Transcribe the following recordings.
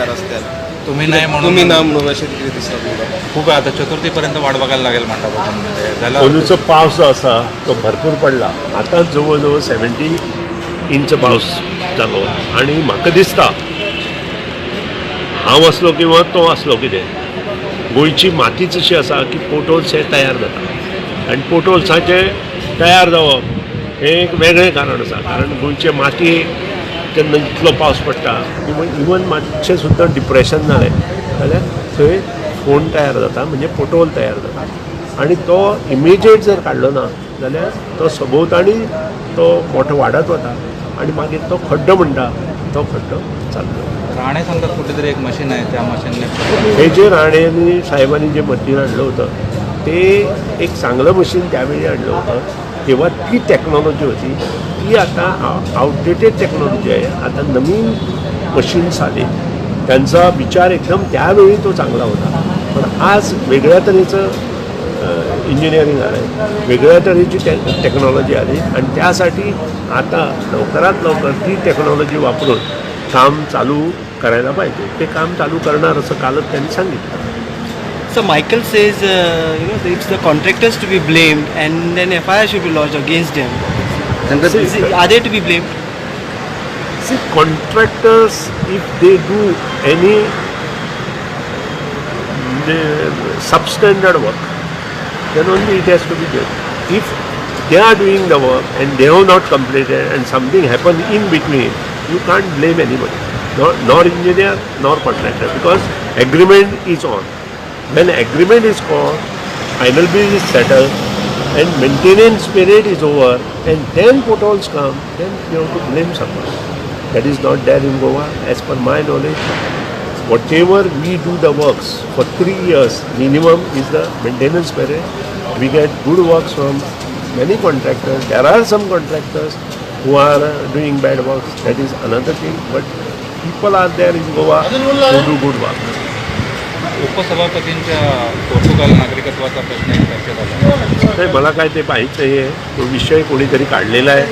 प्रकार असतात. तुम्ही नाही म्हणून तुम्ही ना म्हणून अशें कितें दिसता तुमकां? खूप आहे आता चतुर्थीपर्यंत वाट बघायला लागेल म्हणता म्हणजे झालं. अंदूचो पावस जो आसा तो भरपूर पडला. आतां जवळ जवळ 70 इंच पावस जालो आनी म्हाका दिसता हांव असलो किंवा तो असलो कितें गोंयची मातीच अशी आसा की पोटोल्स हे तयार जाता आनी पोटोल्साचे तयार जावप हें एक वेगळें कारण आसा. कारण गोंयचे माती जेन्ना इतलो पावस पडटा इवन मातशें सुद्दां डिप्रेशन जालें जाल्यार थंय फोंड तयार जाता म्हणजे पोटोल तयार जाता आनी तो इमिजिएट जर काडलो ना जाल्यार तो सभोवताणी तो मोठो वाडत वता आनी मागीर तो खड्डो म्हणटा तो खड्डो चाललो. राणे सांगतात कुठेतरी एक मशीन आहे त्या मशीनने हे जे राणेंनी साहेबांनी जे मशीन आणलं होतं ते एक चांगलं मशीन त्यावेळी आणलं होतं. तेव्हा ती टेक्नॉलॉजी होती ती आता आउटडेटेड टेक्नॉलॉजी आहे. आता नवीन मशीन्स आले त्यांचा विचार एकदम त्यावेळी तो चांगला होता. पण आज वेगळ्या तऱ्हेचं इंजिनिअरिंग आलं वेगळ्या तऱ्हेची टेक्नॉलॉजी आली आणि त्यासाठी आता लवकरात लवकर ती टेक्नॉलॉजी वापरून काम चालू करायला पाहिजे. ते काम चालू करणार असं कालच त्यांनी सांगितलं. So Michael says, it's the contractors to be blamed, and then FIR should be lodged against them. Are they to be blamed? See, contractors, if they do any substandard work, then only it has to be done. If they are doing the work and they have not completed and something happened in between, you can't blame anybody, nor engineer nor contractor, because agreement is on. When agreement is called, final bill is settled, and maintenance period is over, and then potholes come, then you have to blame someone. That is not there in Goa, as per my knowledge. Whatever we do the works for 3 years minimum is the maintenance period. We get good works from many contractors. There are some contractors who are doing bad works. That is another thing. But people are there in Goa who do good work. उपसभापतींच्या Portugal नागरिकत्वाचा प्रश्न चर्चेत आला. नाही मला काय ते पाहिजे नाही आहे. तो विषय कोणीतरी काढलेला आहे.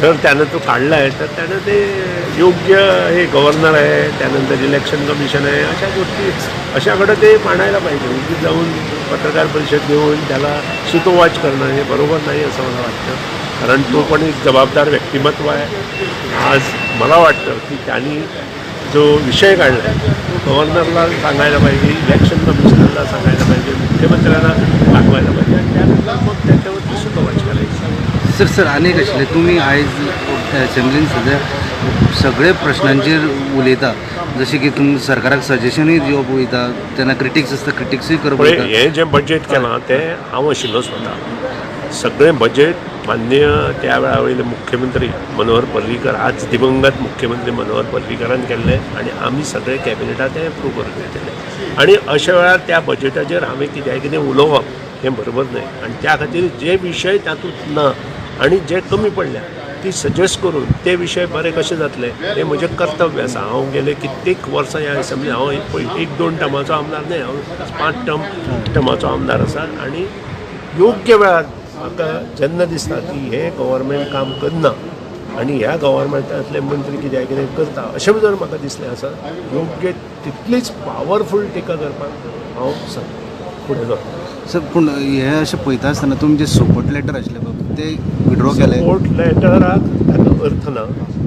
जर त्यानं तो काढला आहे तर त्यानं ते योग्य हे गव्हर्नर आहे त्यानंतर इलेक्शन कमिशन आहे अशा गोष्टी अशाकडं ते मांडायला पाहिजे. उगीच जाऊन पत्रकार परिषद घेऊन त्याला सुतोवाच करणं हे बरोबर नाही असं मला वाटतं. कारण तो पण एक जबाबदार व्यक्तिमत्व आहे. आज मला वाटतं की त्यांनी जो विषय काढला आहे तो गव्हर्नरला सांगायला पाहिजे, इलेक्शन कमिशनरला सांगायला पाहिजे, मुख्यमंत्र्यांना दाखवायला पाहिजे आणि त्यानंतर मग त्याच्यावरती सुतोवाच करायची. सर अनेक आशिल्ले तुमी आयज असेंब्लीन सगळे प्रश्नांचेर उलयता जशें की तुमी सरकाराक सजेशनूय दिवप वयता तेन्ना क्रिटिक्स आसता क्रिटिक्सूय करप वयता. हे जे बजेट केलां तें हांव आशिल्लो स्वता. सगळें बजेट माननीय त्या वेळा वयले मुख्यमंत्री मनोहर पर्रीकर आज दिवंगत मुख्यमंत्री मनोहर पर्रीकरान केल्लें आनी आमी सगळे कॅबिनेटात तें अप्रूव करून घेतलें. आनी अशा वेळार त्या बजेटाचेर हांवें कितें उलोवप हें बरोबर न्हय. आनी त्या खातीर जे विशय तातूंत ना आनी जे कमी पडल्या ती सजेस्ट करून ते विशय बरे कशे जातले हें म्हजें कर्तव्य आसा. हांव गेले कित्येक वर्सां ह्या असेंब्ली हांव 1-2 टर्माचो आमदार न्हय, हांव 5 टर्माचो आमदार आसा. आनी योग्य वेळार म्हाका जेन्ना दिसता की हे गव्हर्मेंट काम करना आनी ह्या गव्हर्मेंटांतले मंत्री कितें करता अशें जर म्हाका दिसलें आसा योग्य तितलीच पावरफूल टिका करपाक हांव फुडें सरता. सर पूण हे अशें पळयता आसतना तुमी जे सपोर्ट लेटर आशिल्ले पळय ते विड्रॉ केले. सपोर्ट लेटराक ताका अर्थ ना.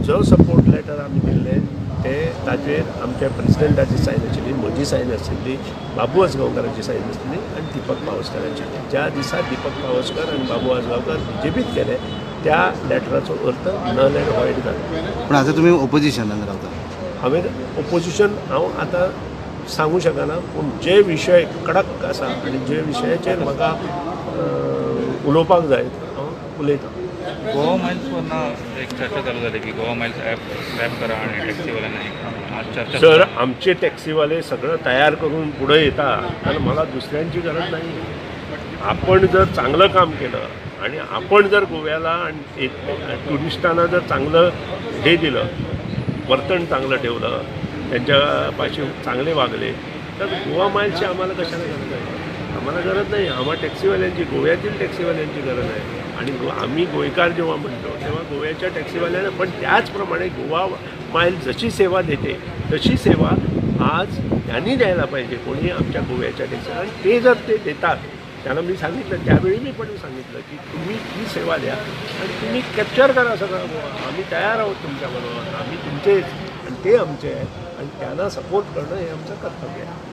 जो सपोर्ट लेटर आमी दिल्लें ते ताचेर आमच्या प्रेसिडेंटाची सायन आशिल्ली, म्हजी सायन आशिल्ली, बाबू आजगांवकाराची सायन आशिल्ली आनी दीपक पावसकाराची. ज्या दिसा दीपक पावसकर आनी बाबू आजगांवकार BJPत गेले त्या लेटराचो अर्थ नल एंड वॉइड जालो. पूण आतां तुमी ओपोजिशनान रावता. हांवें ओपोजिशन हांव आतां सांगूं शकना. पूण जे विशय कडक आसा आनी जे विशयाचेर म्हाका उलोवपाक जाय हांव उलयतां. गोवा माइल्सवरनं एक चर्चा चालू झाली की गोवा माइल्स ॲप करा आणि टॅक्सीवाल्यांना आज चर्चा. जर आमचे टॅक्सीवाले सगळं तयार करून पुढे येतात तर मला दुसऱ्यांची गरज नाही. आपण जर चांगलं काम केलं आणि आपण जर गोव्याला आणि टुरिस्टांना जर चांगलं हे दिलं, वर्तन चांगलं ठेवलं, त्यांच्यापाशी चांगले वागले तर गोवा माइल्सची आम्हाला कशाला गरज आहे? आम्हाला गरज नाही. आम्हाला टॅक्सीवाल्यांची, गोव्यातील टॅक्सीवाल्यांची गरज आहे. आणि आम्ही गोयकार जेव्हा म्हणतो तेव्हा गोव्याच्या टॅक्सीवाल्यांना पण त्याचप्रमाणे गोवा माइल जशी सेवा देते तशी सेवा आज यांनी द्यायला पाहिजे कोणी आमच्या गोव्याच्या देशात आणि ते जर ते देतात त्यांना मी सांगितलं त्यावेळी मी पण सांगितलं की तुम्ही ही सेवा द्या आणि तुम्ही कॅप्चर करा सगळं गोवा आम्ही तयार आहोत तुमच्याबरोबर आम्ही तुमचेच आणि ते आमचे आहेत आणि त्यांना सपोर्ट करणं हे आमचं कर्तव्य आहे.